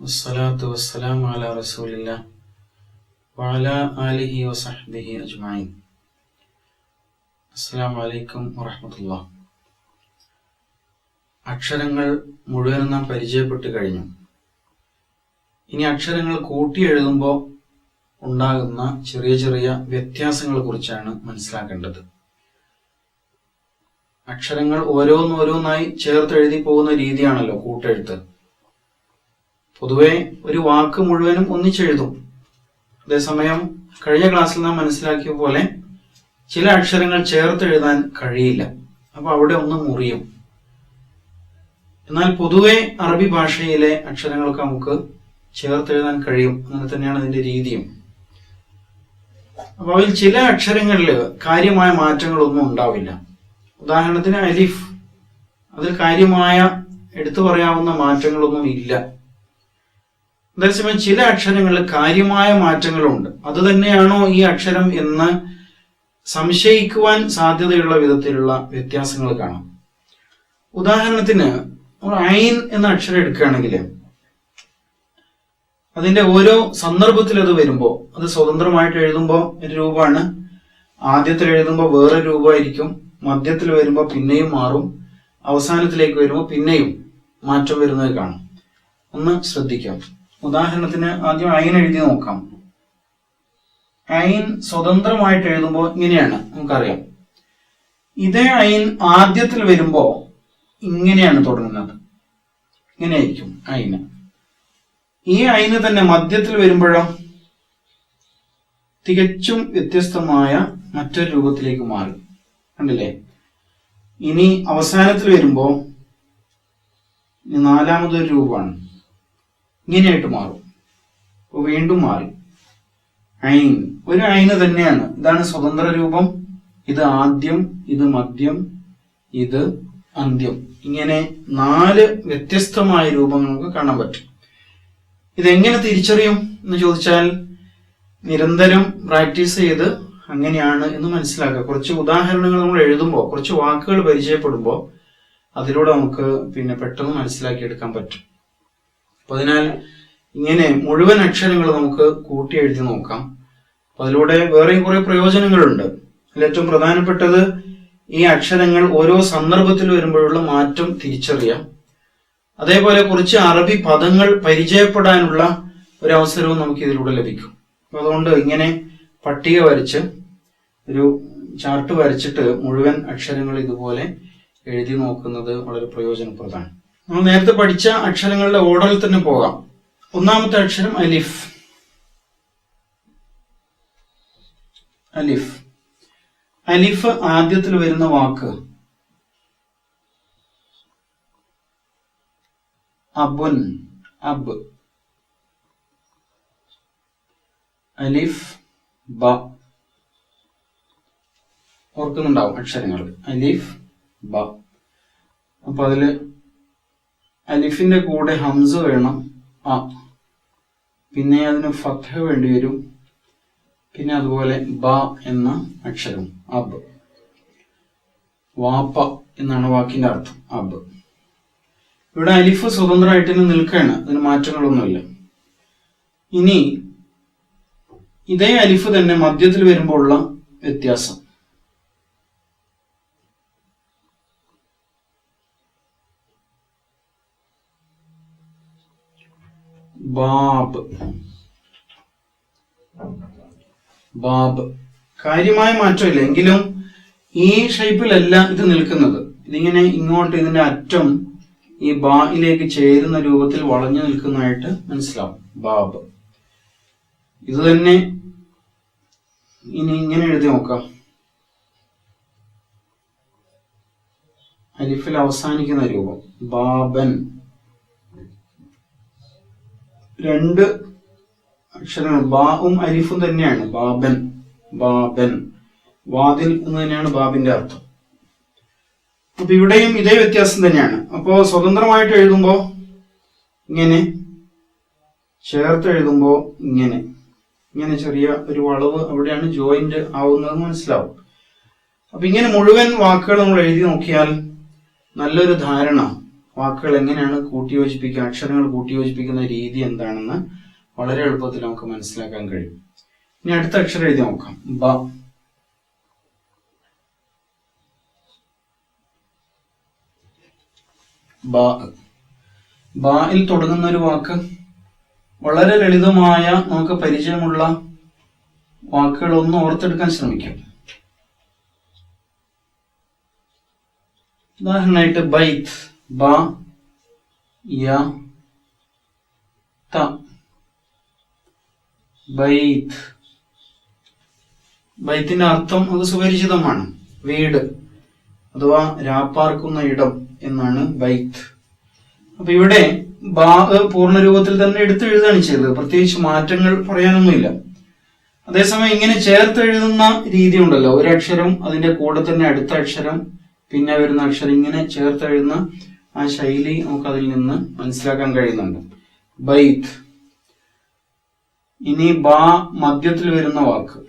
വസ്സലാത്തു വസ്സലാമു അലാ റസൂലില്ലാഹ് വഅലാ ആലിഹി വസഹ്ബിഹി അജ്മഈൻ. അസ്സലാമു അലൈക്കും വറഹ്മത്തുള്ളാഹി. അക്ഷരങ്ങൾ മുഴുവൻ നാം പരിചയപ്പെട്ട് കഴിഞ്ഞു. ഇനി അക്ഷരങ്ങൾ കൂട്ടി എഴുതുമ്പോൾ ഉണ്ടാകുന്ന ചെറിയ ചെറിയ വ്യത്യാസങ്ങളെ കുറിച്ചാണ് മനസ്സിലാക്കേണ്ടത്. അക്ഷരങ്ങൾ ഓരോന്നോരോന്നായി ചേർത്ത് എഴുതി പോകുന്ന രീതിയാണല്ലോ കൂട്ടെഴുത്ത്. പൊതുവെ ഒരു വാക്ക് മുഴുവനും ഒന്നിച്ചെഴുതും. അതേസമയം കഴിഞ്ഞ ക്ലാസ്സിൽ നാം മനസ്സിലാക്കിയ പോലെ ചില അക്ഷരങ്ങൾ ചേർത്ത് എഴുതാൻ കഴിയില്ല. അപ്പൊ അവിടെ ഒന്ന് മുറിയും. എന്നാൽ പൊതുവെ അറബി ഭാഷയിലെ അക്ഷരങ്ങൾക്ക് നമുക്ക് ചേർത്തെഴുതാൻ കഴിയും. അങ്ങനെ തന്നെയാണ് അതിന്റെ രീതിയും. അപ്പൊ അതിൽ ചില അക്ഷരങ്ങളിൽ കാര്യമായ മാറ്റങ്ങളൊന്നും ഉണ്ടാവില്ല. ഉദാഹരണത്തിന് അലിഫ്, അതിൽ കാര്യമായ എടുത്തു പറയാവുന്ന മാറ്റങ്ങളൊന്നും ഇല്ല. അതേസമയം ചില അക്ഷരങ്ങളിൽ കാര്യമായ മാറ്റങ്ങളുണ്ട്. അത് തന്നെയാണോ ഈ അക്ഷരം എന്ന് സംശയിക്കുവാൻ സാധ്യതയുള്ള വിധത്തിലുള്ള വ്യത്യാസങ്ങൾ കാണാം. ഉദാഹരണത്തിന് ഐൻ എന്ന അക്ഷരം എടുക്കുകയാണെങ്കിൽ അതിന്റെ ഓരോ സന്ദർഭത്തിൽ അത് വരുമ്പോൾ അത് സ്വതന്ത്രമായിട്ട് എഴുതുമ്പോൾ ഒരു രൂപമാണ്. ആദ്യത്തിൽ എഴുതുമ്പോൾ വേറെ രൂപമായിരിക്കും. മധ്യത്തിൽ വരുമ്പോൾ പിന്നെയും മാറും. അവസാനത്തിലേക്ക് വരുമ്പോൾ പിന്നെയും മാറ്റം വരുന്നത് കാണാം. ഒന്ന് ശ്രദ്ധിക്കാം. ഉദാഹരണത്തിന് ആദ്യം ഐൻ എഴുതി നോക്കാം. ഐൻ സ്വതന്ത്രമായിട്ട് എഴുതുമ്പോൾ ഇങ്ങനെയാണ്, നമുക്കറിയാം. ഇതേ ഐൻ ആദ്യത്തിൽ വരുമ്പോ ഇങ്ങനെയാണ് തുടങ്ങുന്നത്. ഇങ്ങനെയായിരിക്കും ഐന്. ഈ ഐന് തന്നെ മധ്യത്തിൽ വരുമ്പോഴോ തികച്ചും വ്യത്യസ്തമായ മറ്റൊരു രൂപത്തിലേക്ക് മാറി. കണ്ടില്ലേ? ഇനി അവസാനത്തിൽ വരുമ്പോ നാലാമതൊരു രൂപമാണ്, ഇങ്ങനെയായിട്ട് മാറും. അപ്പൊ വീണ്ടും മാറി. ഐൻ ഒരു ഐന് തന്നെയാണ്. ഇതാണ് സ്വതന്ത്ര രൂപം. ഇത് ആദ്യം, ഇത് മധ്യം, ഇത് അന്ത്യം. ഇങ്ങനെ 4 വ്യത്യസ്തമായ രൂപങ്ങൾ നമുക്ക് കാണാൻ പറ്റും. ഇതെങ്ങനെ തിരിച്ചറിയും എന്ന് ചോദിച്ചാൽ നിരന്തരം പ്രാക്ടീസ് ചെയ്ത് അങ്ങനെയാണ് എന്ന് മനസ്സിലാക്കുക. കുറച്ച് ഉദാഹരണങ്ങൾ നമ്മൾ എഴുതുമ്പോൾ, കുറച്ച് വാക്കുകൾ പരിചയപ്പെടുമ്പോൾ അതിലൂടെ നമുക്ക് പെട്ടെന്ന് മനസ്സിലാക്കിയെടുക്കാൻ പറ്റും. അപ്പൊ അതിനാൽ ഇങ്ങനെ മുഴുവൻ അക്ഷരങ്ങൾ നമുക്ക് കൂട്ടി എഴുതി നോക്കാം. അപ്പൊ അതിലൂടെ വേറെയും കുറെ പ്രയോജനങ്ങളുണ്ട്. അതിൽ ഏറ്റവും പ്രധാനപ്പെട്ടത് ഈ അക്ഷരങ്ങൾ ഓരോ സന്ദർഭത്തിൽ വരുമ്പോഴുള്ള മാറ്റം തിരിച്ചറിയാം. അതേപോലെ കുറച്ച് അറബി പദങ്ങൾ പരിചയപ്പെടാനുള്ള ഒരു അവസരവും നമുക്ക് ഇതിലൂടെ ലഭിക്കും. അപ്പൊ അതുകൊണ്ട് ഇങ്ങനെ പട്ടിക വരച്ച് ഒരു ചാർട്ട് വരച്ചിട്ട് മുഴുവൻ അക്ഷരങ്ങൾ ഇതുപോലെ എഴുതി നോക്കുന്നത് വളരെ പ്രയോജനപ്രദമാണ്. നമ്മൾ നേരത്തെ പഠിച്ച അക്ഷരങ്ങളുടെ ഓർഡറിൽ തന്നെ പോകാം. ഒന്നാമത്തെ അക്ഷരം അലിഫ്. അലിഫ് അലിഫ് ആദ്യത്തിൽ വരുന്ന വാക്ക് അബുൻ, അബ്. അലിഫ് ബ. ഓർക്കുന്നുണ്ടാവും അക്ഷരങ്ങൾ. അലിഫ് ബ. അപ്പൊ അതില് അലിഫിന്റെ കൂടെ ഹംസ വേണം, അ. പിന്നെ അതിന് ഫത്ഹ വേണ്ടി വരും. പിന്നെ അതുപോലെ ബ എന്ന അക്ഷരം, അബ്. വാപ്പ എന്നാണ് വാക്കിന്റെ അർത്ഥം, അബ്. ഇവിടെ അലിഫ് സ്വതന്ത്രമായിട്ട് തന്നെ നിൽക്കുകയാണ്. അതിന് മാറ്റങ്ങളൊന്നുമില്ല. ഇനി ഇതേ അലിഫ് തന്നെ മധ്യത്തിൽ വരുമ്പോൾ ഉള്ള വ്യത്യാസം. ബാബ്, ബാബ്. കാര്യമായ മാറ്റമില്ല. എങ്കിലും ഈ ഷേപ്പിലല്ല ഇത് നിൽക്കുന്നത്. ഇതിങ്ങനെ ഇങ്ങോട്ട് ഇതിന്റെ അറ്റം ഈ ബായിലേക്ക് ചേരുന്ന രൂപത്തിൽ വളഞ്ഞു നിൽക്കുന്നതായിട്ട് മനസ്സിലാവും. ബാബ്. ഇത് തന്നെ ഇനി ഇങ്ങനെ എഴുതി നോക്കാം. അലിഫിൽ അവസാനിക്കുന്ന രൂപം ബാബൻ. 2 അക്ഷരങ്ങൾ ബാവും അലിഫും തന്നെയാണ്. ബാബൻ, ബാബൻ. വാതിൽ എന്ന് തന്നെയാണ് ബാബിന്റെ അർത്ഥം. അപ്പൊ ഇവിടെയും ഇതേ വ്യത്യാസം തന്നെയാണ്. അപ്പോ സ്വതന്ത്രമായിട്ട് എഴുതുമ്പോ ഇങ്ങനെ, ചേർത്ത് എഴുതുമ്പോ ഇങ്ങനെ, ഇങ്ങനെ ചെറിയ ഒരു വളവ് അവിടെയാണ് ജോയിന്റ് ആവുന്നത് മനസ്സിലാവും. അപ്പൊ ഇങ്ങനെ മുഴുവൻ വാക്കുകൾ നമ്മൾ എഴുതി നോക്കിയാൽ നല്ലൊരു ധാരണ വാക്കുകൾ എങ്ങനെയാണ് കൂട്ടിയോജിപ്പിക്കുക, അക്ഷരങ്ങൾ കൂട്ടിയോജിപ്പിക്കുന്ന രീതി എന്താണെന്ന് വളരെ എളുപ്പത്തിൽ നമുക്ക് മനസ്സിലാക്കാൻ കഴിയും. ഇനി അടുത്ത അക്ഷരം എഴുതി നോക്കാം. ബ. ബായിൽ തുടങ്ങുന്ന ഒരു വാക്ക്. വളരെ ലളിതമായ നമുക്ക് പരിചയമുള്ള വാക്കുകൾ ഒന്ന് ഓർത്തെടുക്കാൻ ശ്രമിക്കാം. ഉദാഹരണമായിട്ട് ബൈത്ത്. ബ യ ത. ബൈത്ത്. ബൈത്തിന്റെ അർത്ഥം അത് സുപരിചിതമാണ്. വീട് അഥവാ രാപ്പാർക്കുന്ന ഇടം എന്നാണ് ബൈത്ത്. അപ്പൊ ഇവിടെ ബാ പൂർണ്ണ രൂപത്തിൽ തന്നെ എടുത്തെഴുതാണ് ചെയ്തത്. പ്രത്യേകിച്ച് മാറ്റങ്ങൾ പറയാനൊന്നുമില്ല. അതേസമയം ഇങ്ങനെ ചേർത്ത് എഴുതുന്ന രീതി ഉണ്ടല്ലോ, ഒരക്ഷരം അതിന്റെ കൂടെ തന്നെ അടുത്ത അക്ഷരം പിന്നെ വരുന്ന അക്ഷരം, ഇങ്ങനെ ചേർത്ത് എഴുതുന്ന ആ ശൈലി നമുക്ക് അതിൽ നിന്ന് മനസ്സിലാക്കാൻ കഴിയുന്നുണ്ട്. ബൈത്ത്. ഇനി ബാ മധ്യത്തിൽ വരുന്ന വാക്ക്,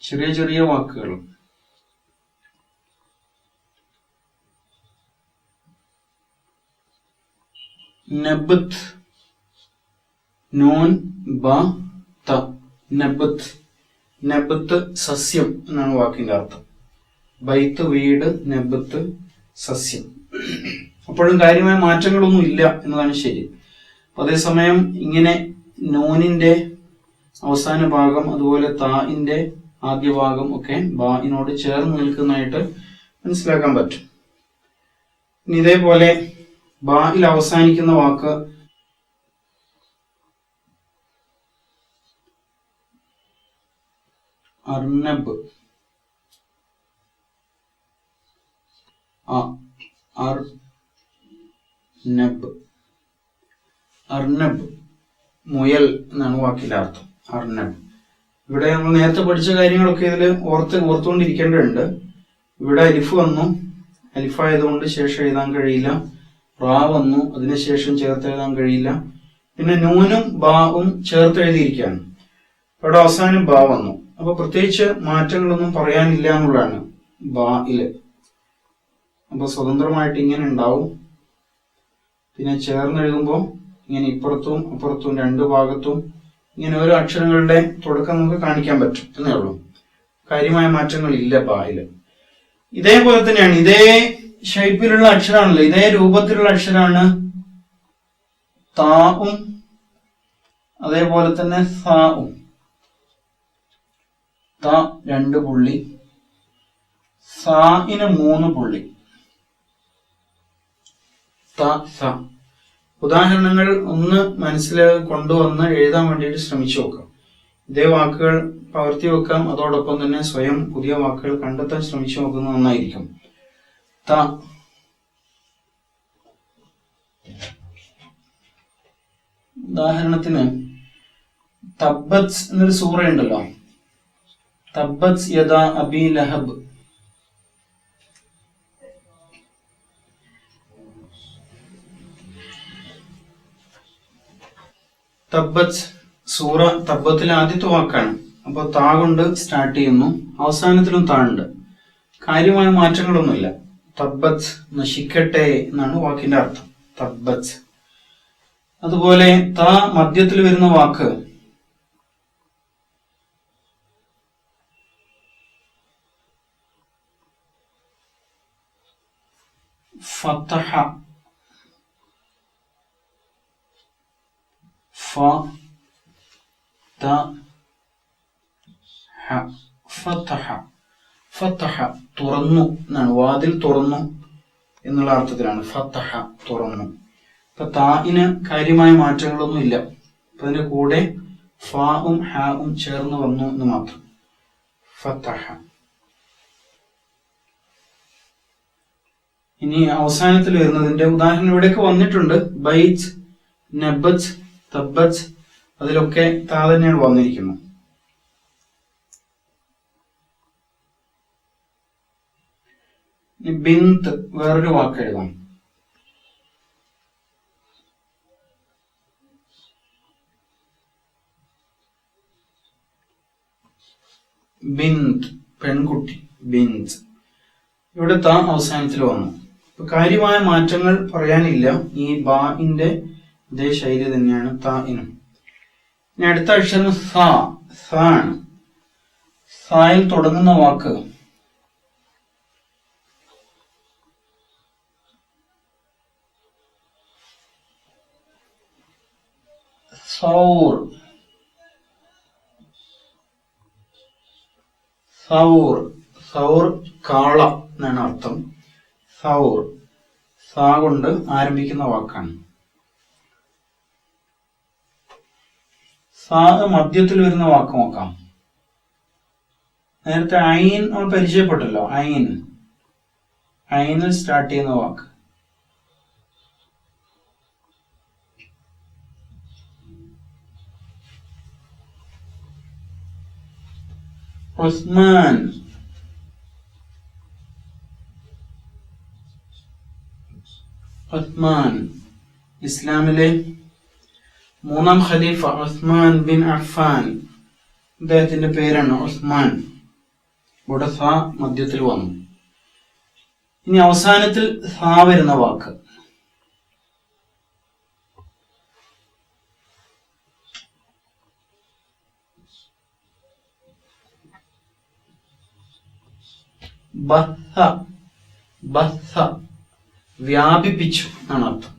ചെറിയ ചെറിയ വാക്കുകൾ. നബത്ത്. നൂൻ ബ ത. നബത്ത്. നബത്ത് സസ്യം എന്നാണ് വാക്കിന്റെ അർത്ഥം. ബൈത്ത് വീട്, നബത്ത് സസ്യം. അപ്പോഴും കാര്യമായ മാറ്റങ്ങളൊന്നും ഇല്ല എന്നതാണ് ശരി. അതേസമയം ഇങ്ങനെ നൂനിന്റെ അവസാന ഭാഗം അതുപോലെ താഇന്റെ ആദ്യ ഭാഗം ഒക്കെ ബാഇനോട് ചേർന്ന് നിൽക്കുന്നതായിട്ട് മനസ്സിലാക്കാൻ പറ്റും. ഇനി ഇതേപോലെ ബായിൽ അവസാനിക്കുന്ന വാക്ക് അർനബ്. അർനബ്. അർനബ് മുയൽ എന്നാണ് വാക്കിന്റെ അർത്ഥം. അർനബ്. ഇവിടെ നമ്മൾ നേരത്തെ പഠിച്ച കാര്യങ്ങളൊക്കെ ഇതിൽ ഓർത്തുകൊണ്ടിരിക്കേണ്ടതുണ്ട്. ഇവിടെ അലിഫ് വന്നു, അലിഫായതുകൊണ്ട് ശേഷം എഴുതാൻ കഴിയില്ല. റാ വന്നു, അതിനുശേഷം ചേർത്ത് എഴുതാൻ കഴിയില്ല. പിന്നെ നൂനും ബാവും ചേർത്ത് എഴുതിയിരിക്കുകയാണ്. ഇവിടെ അവസാനം ബാ വന്നു. അപ്പൊ പ്രത്യേകിച്ച് മാറ്റങ്ങളൊന്നും പറയാനില്ല എന്നുള്ളതാണ് ബായില്. അപ്പൊ സ്വതന്ത്രമായിട്ട് ഇങ്ങനെ ഉണ്ടാവും. പിന്നെ ചേർന്ന് എഴുതുമ്പോൾ ഇങ്ങനെ ഇപ്പുറത്തും അപ്പുറത്തും രണ്ടു ഭാഗത്തും ഇങ്ങനെ ഓരോ അക്ഷരങ്ങളുടെ തുടക്കം നമുക്ക് കാണിക്കാൻ പറ്റും എന്നേ ഉള്ളൂ. കാര്യമായ മാറ്റങ്ങൾ ഇല്ല ബായില്. ഇതേപോലെ തന്നെയാണ്, ഇതേ ഷേപ്പിലുള്ള അക്ഷരമാണല്ലോ, ഇതേ രൂപത്തിലുള്ള അക്ഷരമാണ് താവും അതേപോലെ തന്നെ സാവും. ത 2 പുള്ളി, സാഇന് 3 പുള്ളി. ത സ. ഉദാഹരണങ്ങൾ ഒന്ന് മനസ്സിൽ കൊണ്ടുവന്ന് എഴുതാൻ വേണ്ടിയിട്ട് ശ്രമിച്ചു നോക്കാം. ഇതേ വാക്കുകൾ പകർത്തി വെക്കാം. അതോടൊപ്പം തന്നെ സ്വയം പുതിയ വാക്കുകൾ കണ്ടെത്താൻ ശ്രമിച്ചു നോക്കുന്നത് നന്നായിരിക്കും. ത. ഉദാഹരണത്തിന് തബ്ബത്ത് എന്നൊരു സൂറ ഉണ്ടല്ലോ. തബ്ബത്ത് യദാ അബി ലഹബ്. തബ്ബത്ത് സൂറ തബ്ബത്തിലെ ആദ്യത്തെ വാക്കാണ്. അപ്പൊ താ കൊണ്ട് സ്റ്റാർട്ട് ചെയ്യുന്നു, അവസാനത്തിലും താ ഉണ്ട്. കാര്യമായ മാറ്റങ്ങളൊന്നുമില്ല. തബ്ബത്ത് നശിക്കട്ടെ എന്നാണ് വാക്കിന്റെ അർത്ഥം. തബ്ബത്ത്. അതുപോലെ താ മധ്യത്തിൽ വരുന്ന വാക്ക് ഫതഹ. ഫ ത ഹ. ഫതഹ. ഫതഹ തുറന്നു എന്നാണ്. വാതിൽ തുറന്നു എന്നുള്ള അർത്ഥത്തിലാണ് ഫതഹ തുറന്നു. ഇപ്പൊ താഇന് കാര്യമായ മാറ്റങ്ങളൊന്നും ഇല്ല. അപ്പൊ അതിന്റെ കൂടെ ഫാഉം ഹാഉം ചേർന്ന് വന്നു എന്ന് മാത്രം. ഫതഹ. ഇനി അവസാനത്തിൽ വരുന്നതിന്റെ ഉദാഹരണം ഇവിടെയൊക്കെ വന്നിട്ടുണ്ട്. ബൈത്ത്, നബത്ത്, തബ്ബത്ത്, അതിലൊക്കെ താ തന്നെയാണ് വന്നിരിക്കുന്നത്. ബിന്ത് വേറൊരു വാക്ക് എഴുതാം. ബിന്ത് പെൺകുട്ടി. ബിന്ത്. ഇവിടെ താ അവസാനത്തിൽ വന്നു. കാര്യമായ മാറ്റങ്ങൾ പറയാനില്ല. ഈ ബാഇന്റെ ഇതേ ശൈലി തന്നെയാണ് താഇനും. ഇനി അടുത്ത അക്ഷരം സാ. സാ ആണ്. സായിൽ തുടങ്ങുന്ന വാക്ക് സൗർ. സൗർ സൗർ കാള എന്നാണ് അർത്ഥം. സൗർ സാ കൊണ്ട് ആരംഭിക്കുന്ന വാക്കാണ്. സാ മധ്യത്തിൽ വരുന്ന വാക്ക് നോക്കാം. നേരത്തെ ഐൻ നമ്മൾ പരിചയപ്പെട്ടല്ലോ. ഐനിൽ സ്റ്റാർട്ട് ചെയ്യുന്ന വാക്ക് ഉസ്മാൻ. ഉസ്മാൻ ഇസ്ലാമിലെ 3ാം ഖലീഫ ഉസ്മാൻ ബിൻ അഫ്ഫാൻ, അദ്ദേഹത്തിന്റെ പേരാണ് ഉസ്മാൻ. ഇവിടെ സാ മധ്യത്തിൽ വന്നു. ഇനി അവസാനത്തിൽ സാ വരുന്ന വാക്ക് ബസ്സ. ബസ്സ വ്യാപിപ്പിച്ചു എന്നാണ് അർത്ഥം.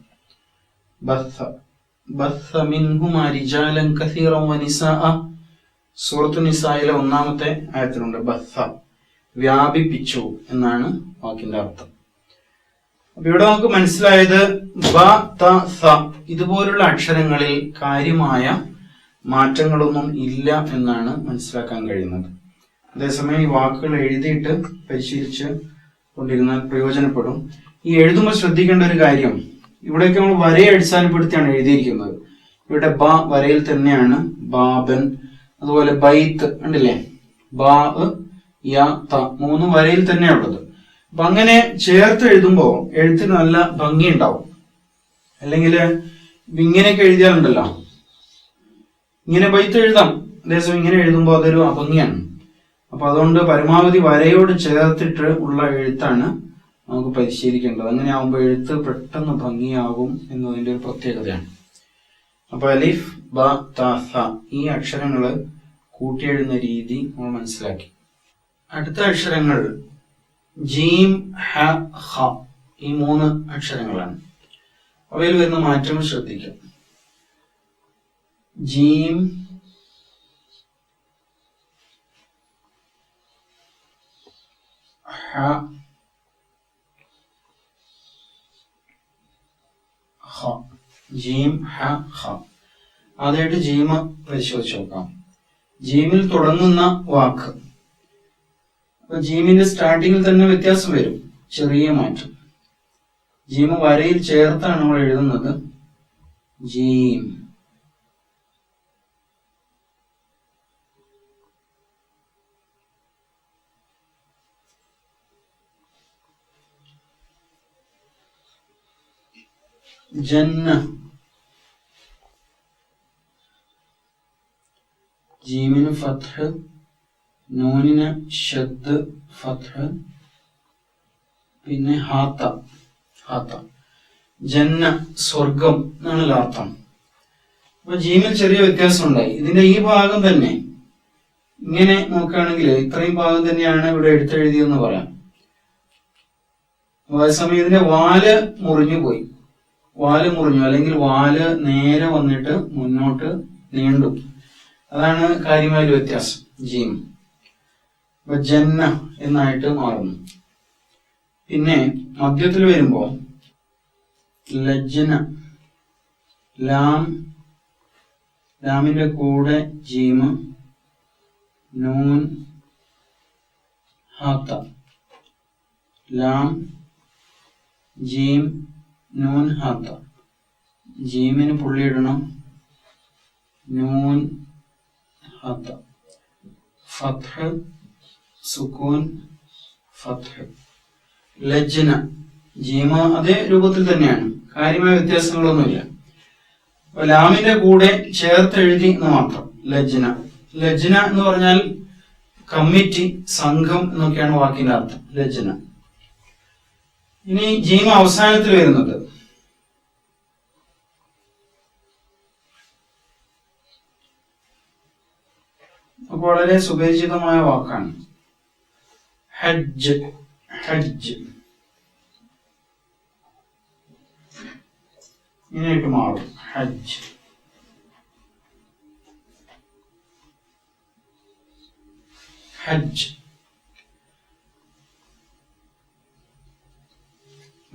ബസ്സ ബസ്സ മിൻഹുമാ റിജാലൻ കസീറൻ വനിസാഅ. സൂറത്തു നിസായിലെ 1ാമത്തെ ആയത്തിലുണ്ട് ബസ്സ, വ്യാപിപ്പിച്ചു എന്നാണ് വാക്കിന്റെ അർത്ഥം. അപ്പൊ ഇവിടെ നമുക്ക് മനസ്സിലായത് ബ ത സ ഇതുപോലുള്ള അക്ഷരങ്ങളിൽ കാര്യമായ മാറ്റങ്ങളൊന്നും ഇല്ല എന്നാണ് മനസ്സിലാക്കാൻ കഴിയുന്നത്. അതേസമയം ഈ വാക്കുകൾ എഴുതിയിട്ട് പരിശീലിച്ച് കൊണ്ടിരുന്നാൽ പ്രയോജനപ്പെടും. ഈ എഴുതുമ്പോൾ ശ്രദ്ധിക്കേണ്ട ഒരു കാര്യം, ഇവിടെയൊക്കെ നമ്മൾ വരയെ അടിസ്ഥാനപ്പെടുത്തിയാണ് എഴുതിയിരിക്കുന്നത്. ഇവിടെ ബ വരയിൽ തന്നെയാണ്. ബാബൻ, അതുപോലെ ബൈത്ത് ഉണ്ടല്ലേ, ബാ യ ത 3 വരയിൽ തന്നെയുള്ളത്. അപ്പൊ അങ്ങനെ ചേർത്ത് എഴുതുമ്പോൾ എഴുത്തിന് നല്ല ഭംഗി ഉണ്ടാവും. അല്ലെങ്കിൽ ഇങ്ങനെയൊക്കെ എഴുതിയാലുണ്ടല്ലോ, ഇങ്ങനെ ബൈത്ത് എഴുതാം, അതേസമയം ഇങ്ങനെ എഴുതുമ്പോൾ അതൊരു അഭംഗിയാണ്. അപ്പൊ അതുകൊണ്ട് പരമാവധി വരയോട് ചേർത്തിട്ട് ഉള്ള എഴുത്താണ് നമുക്ക് പരിശീലിക്കേണ്ടത്. അങ്ങനെ ആവുമ്പോൾ എഴുത്ത് പെട്ടെന്ന് ഭംഗിയാകും എന്നതിന്റെ ഒരു പ്രത്യേകതയാണ്. അപ്പൊ അലിഫ് ബ ത സ ഈ അക്ഷരങ്ങള് കൂട്ടിയെഴുതുന്ന രീതി നമ്മൾ മനസ്സിലാക്കി. അടുത്ത അക്ഷരങ്ങൾ ജീം ഹ ഹ ഈ 3 അക്ഷരങ്ങളാണ്. അവയിൽ വരുന്ന മാറ്റങ്ങൾ ശ്രദ്ധിക്കാം. ജീം ഹ ഹ. ജീം ഹ ഹ. ആദ്യമായിട്ട് ജീമ പരിശോധിച്ച് നോക്കാം. ജീമിൽ തുടങ്ങുന്ന വാക്ക്, അപ്പൊ ജീമിന്റെ സ്റ്റാർട്ടിങ്ങിൽ തന്നെ വ്യത്യാസം വരും, ചെറിയ മാറ്റം. ജീമ വരയിൽ ചേർത്താണ് നമ്മൾ എഴുതുന്നത്. ജീം. ജന്ന. ജീമിന് ഫത്ഹ്, നൂനിന് ഷദ് ഫത്ഹ്, പിന്നെ ഹാത്ത. ഹാത്ത. ജന്ന സ്വർഗം എന്നാണല്ലോ അർത്ഥം. അപ്പൊ ജീമിൽ ചെറിയ വ്യത്യാസം ഉണ്ടായി. ഇതിന്റെ ഈ ഭാഗം തന്നെ ഇങ്ങനെ നോക്കുകയാണെങ്കിൽ ഇത്രയും ഭാഗം തന്നെയാണ് ഇവിടെ എടുത്തെഴുതിയെന്ന് പറയാം. അതേസമയം ഇതിന്റെ വാല് മുറിഞ്ഞു പോയി. വാല് മുറിഞ്ഞു, അല്ലെങ്കിൽ വാല് നേരെ വന്നിട്ട് മുന്നോട്ട് നീണ്ടു. അതാണ് കാര്യമായ ഒരു വ്യത്യാസം. ജീം അപ്പൊ ജന്ന എന്നായിട്ട് മാറുന്നു. പിന്നെ മധ്യത്തിൽ വരുമ്പോ ലജ്ന. ലാം, ലാമിന്റെ കൂടെ ജീം, നൂൻ ഹാത്ത. ലാം ജീം നൂൻ ഹാത്ത. ജീമിന് പുള്ളിയിടണം, നൂൻ ഹാത്ത. ഫത്ഹ് സുക്കൂൻ ഫത്ഹ്. ലജ്ന. ജീമ അതേ രൂപത്തിൽ തന്നെയാണ്, കാര്യമായ വ്യത്യാസങ്ങളൊന്നുമില്ല. അപ്പൊ ലാമിന്റെ കൂടെ ചേർത്ത് എഴുതി എന്ന് മാത്രം. ലജ്ന. ലജ്ന എന്ന് പറഞ്ഞാൽ കമ്മിറ്റി, സംഘം എന്നൊക്കെയാണ് വാക്കിന്റെ അർത്ഥം. ലജ്ന. ഇനി ജീം അവസാനത്തിൽ വരുന്നത് വളരെ സുപരിചിതമായ വാക്കാണ് ഹജ്ജ്. ഹജ്ജ് ഇങ്ങനെയായിട്ട് മാറും. ഹജ്ജ്. ഹജ്ജ്.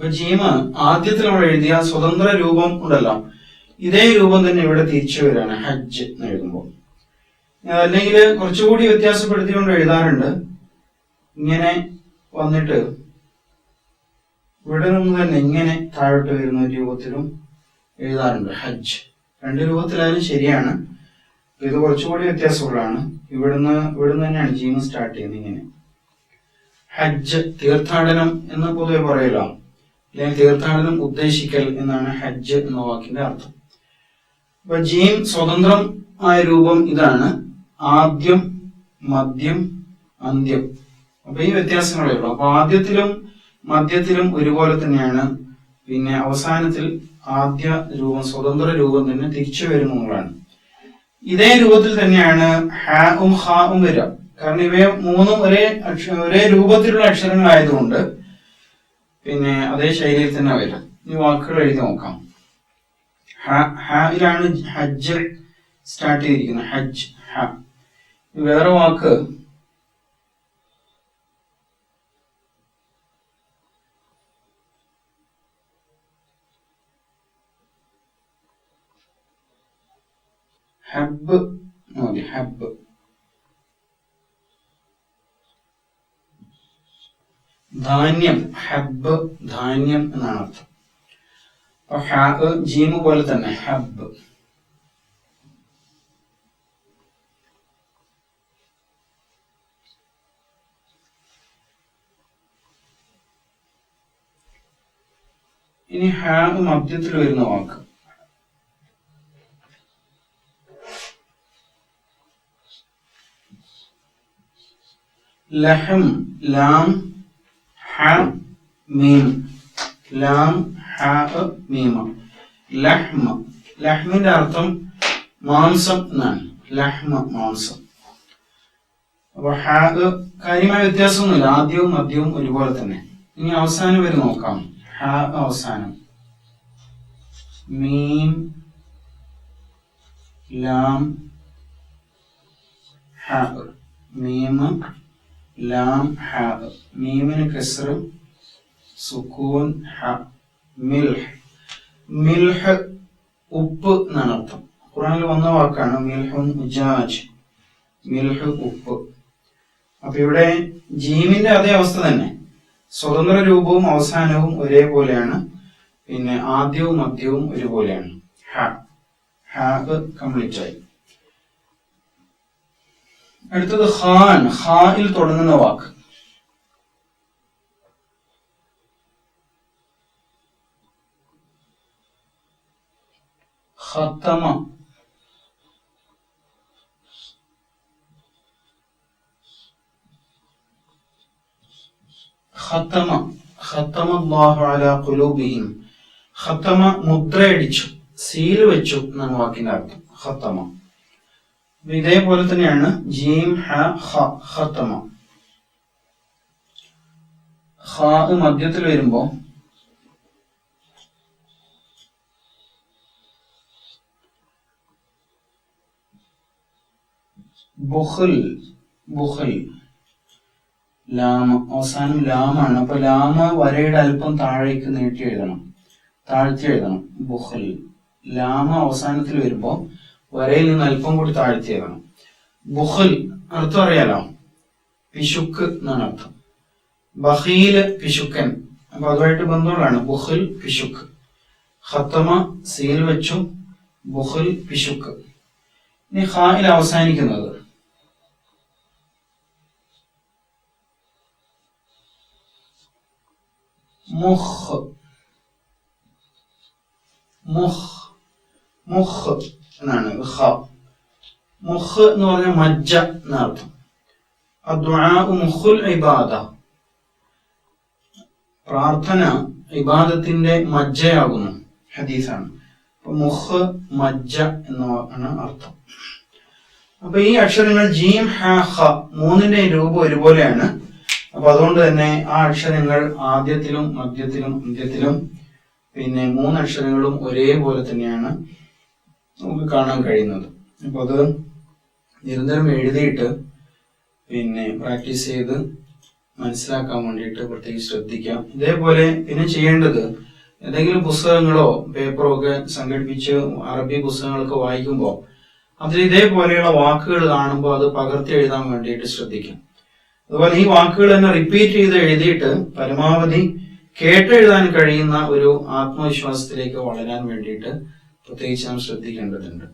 ജീമ ആദ്യത്തിൽ നമ്മൾ എഴുതിയ സ്വതന്ത്ര രൂപം ഉണ്ടല്ലോ, ഇതേ രൂപം തന്നെ ഇവിടെ തിരിച്ചു വരികയാണ് ഹജ്ജ് എന്ന് എഴുതുമ്പോൾ. അല്ലെങ്കിൽ കുറച്ചുകൂടി വ്യത്യാസപ്പെടുത്തിക്കൊണ്ട് എഴുതാറുണ്ട്. ഇങ്ങനെ വന്നിട്ട് ഇവിടെ നിന്ന് തന്നെ ഇങ്ങനെ താഴോട്ട് വരുന്ന രൂപത്തിലും എഴുതാറുണ്ട് ഹജ്ജ്. രണ്ട് രൂപത്തിലായാലും ശരിയാണ്. ഇത് കുറച്ചുകൂടി വ്യത്യാസമുള്ളതാണ്. ഇവിടുന്ന് തന്നെയാണ് ജീമ സ്റ്റാർട്ട് ചെയ്യുന്നത്. ഇങ്ങനെ ഹജ്ജ് തീർത്ഥാടനം എന്ന് പൊതുവെ പറയലോ, അല്ലെങ്കിൽ തീർത്ഥാടനം ഉദ്ദേശിക്കൽ എന്നാണ് ഹജ്ജ് എന്ന വാക്കിന്റെ അർത്ഥം. അപ്പൊ ജീം സ്വതന്ത്രം ആയ രൂപം ഇതാണ്. ആദ്യം, മദ്യം, അന്ത്യം. അപ്പൊ ഈ വ്യത്യാസങ്ങളേ ഉള്ളൂ. അപ്പൊ ആദ്യത്തിലും മധ്യത്തിലും ഒരുപോലെ തന്നെയാണ്. പിന്നെ അവസാനത്തിൽ ആദ്യ രൂപം, സ്വതന്ത്ര രൂപം തന്നെ തിരിച്ചു വരുന്നതാണ്. ഇതേ രൂപത്തിൽ തന്നെയാണ് ഹാവും ഹാവും വരിക. കാരണം ഇവയെ മൂന്നും ഒരേ രൂപത്തിലുള്ള അക്ഷരങ്ങളായതുകൊണ്ട് പിന്നെ അതേ ശൈലിയിൽ തന്നെ വരും. ഈ വാക്കുകൾ എഴുതി നോക്കാം. ഹായിലാണ് ഹജ്ജ് സ്റ്റാർട്ട് ചെയ്തിരിക്കുന്നത്. ഹജ്ജ്, ഹ. വേറെ വാക്ക് ഹബ്ബ് മതി. ഹബ്ബ്. ധാന്യം. ഹബ്ബ് ധാന്യം എന്നാണ് അർത്ഥം. അപ്പൊ ഹാ ജീമ് പോലെ തന്നെ ഹബ്ബ്. ഇനി ഹാ മധ്യത്തിൽ വരുന്ന വാക്ക് ലഹം. ലാം ഹ മീം. ലാം ഹ മീമ. ലഹ്മ. ലഹ്മിന്റെ അർത്ഥം മാംസം എന്നാണ്. ലഹ്മ മാംസം. അപ്പൊ ഹ കാര്യമായ വ്യത്യാസമൊന്നുമില്ല. ആദ്യവും മധ്യവും ഒരുപോലെ തന്നെ. ഇനി അവസാനം വരെ നോക്കാം. ഹ അവസാനം. മീം ലാം ഹ. മീം ലാം ഹ. മീമിന് കസ്ർ, സുക്കൂൻ, ഹ. മിൽഹ്. മിൽഹ് ഉപ്പ് എന്നാണ് അർത്ഥം. ഖുർആനിൽ വന്ന വാക്കാണ് മിൽഹുൻ ഉജാജ്. മിൽഹ് ഉപ്പ്. അപ്പൊ ഇവിടെ ജീമിന്റെ അതേ അവസ്ഥ തന്നെ. സ്വതന്ത്ര രൂപവും അവസാനവും ഒരേപോലെയാണ്. പിന്നെ ആദ്യവും മധ്യവും ഒരുപോലെയാണ്. ഹ. ഹാബ് കംപ്ലീറ്റ് ആയി. അടുത്തത് ഖാൻ. ഖായിൽ തുടങ്ങുന്ന വാക്ക്. ഖത്തമ. ഖത്തമ. ഖത്തമ അല്ലാഹു അലാ ഖുലൂബിഹിം. ഖത്തമ മുദ്രയടിച്ചു, സീൽ വെച്ചു എന്നാണ് വാക്കിന്റെ അർത്ഥം. ഖത്തമ. ഇതേപോലെ തന്നെയാണ് ജീം ഹ ഖ. ഖത്തമ. ഖാ മധ്യത്തിൽ വരുമ്പോ ബുഖൽ. ബുഖൽ. ലാമ. അവസാനം ലാമാണ്. അപ്പൊ ലാമ വരയുടെ അല്പം താഴേക്ക് നീട്ടി എഴുതണം, താഴ്ത്തി എഴുതണം. ബുഖൽ. ലാമ അവസാനത്തിൽ വരുമ്പോ വരയിൽ നിന്ന് അല്പം കൂടി താഴ്ത്തി എഴുതണം. ബുഖൽ അർത്ഥം അറിയാലോ, പിശുക്ക് എന്നാണ് അർത്ഥം. ബഖീല് പിശുക്കൻ. അപ്പൊ അതുമായിട്ട് ബന്ധമുള്ളതാണ്. ബുഖൽ പിശുക്ക്. ഖത്തമ സീൽ വെച്ചു, ബുഖൽ പിശുക്ക്. ഇനി ഖായിൽ അവസാനിക്കുന്നത് മുഖ്. മുഖ്. മുഖ് എന്നാണ്. മുഖ് എന്ന് പറഞ്ഞ മജ്ജ എന്നർത്ഥം. അദ്ദുആഉ മുഖുൽ ഇബാദ. പ്രാർത്ഥന ഇബാദത്തിന്റെ മജ്ജയാകുന്നു. ഹദീസാണ്. അപ്പൊ മുഹ് മജ്ജ എന്നാണ് അർത്ഥം. അപ്പൊ ഈ അക്ഷരങ്ങൾ ജീം ഹ ഖ മൂന്നിന്റെ രൂപം ഒരുപോലെയാണ്. അപ്പൊ അതുകൊണ്ട് തന്നെ ആ അക്ഷരങ്ങൾ ആദ്യത്തിലും മധ്യത്തിലും അന്ത്യത്തിലും പിന്നെ മൂന്നക്ഷരങ്ങളും ഒരേപോലെ തന്നെയാണ് നമുക്ക് കാണാൻ കഴിയുന്നത്. അപ്പൊ അത് നിരന്തരം എഴുതിയിട്ട് പിന്നെ പ്രാക്ടീസ് ചെയ്ത് മനസ്സിലാക്കാൻ വേണ്ടിയിട്ട് പ്രത്യേകിച്ച് ശ്രദ്ധിക്കാം. ഇതേപോലെ പിന്നെ ചെയ്യേണ്ടത് ഏതെങ്കിലും പുസ്തകങ്ങളോ പേപ്പറോ ഒക്കെ സംഘടിപ്പിച്ച് അറബി പുസ്തകങ്ങളൊക്കെ വായിക്കുമ്പോൾ അതിൽ ഇതേപോലെയുള്ള വാക്കുകൾ കാണുമ്പോൾ അത് പകർത്തി എഴുതാൻ വേണ്ടിയിട്ട് ശ്രദ്ധിക്കാം. അതുപോലെ ഈ വാക്കുകൾ തന്നെ റിപ്പീറ്റ് ചെയ്ത് എഴുതിയിട്ട് പരമാവധി കേട്ടെഴുതാൻ കഴിയുന്ന ഒരു ആത്മവിശ്വാസത്തിലേക്ക് വളരാൻ വേണ്ടിയിട്ട് പ്രത്യേകിച്ച് നാം ശ്രദ്ധിക്കേണ്ടതുണ്ട്.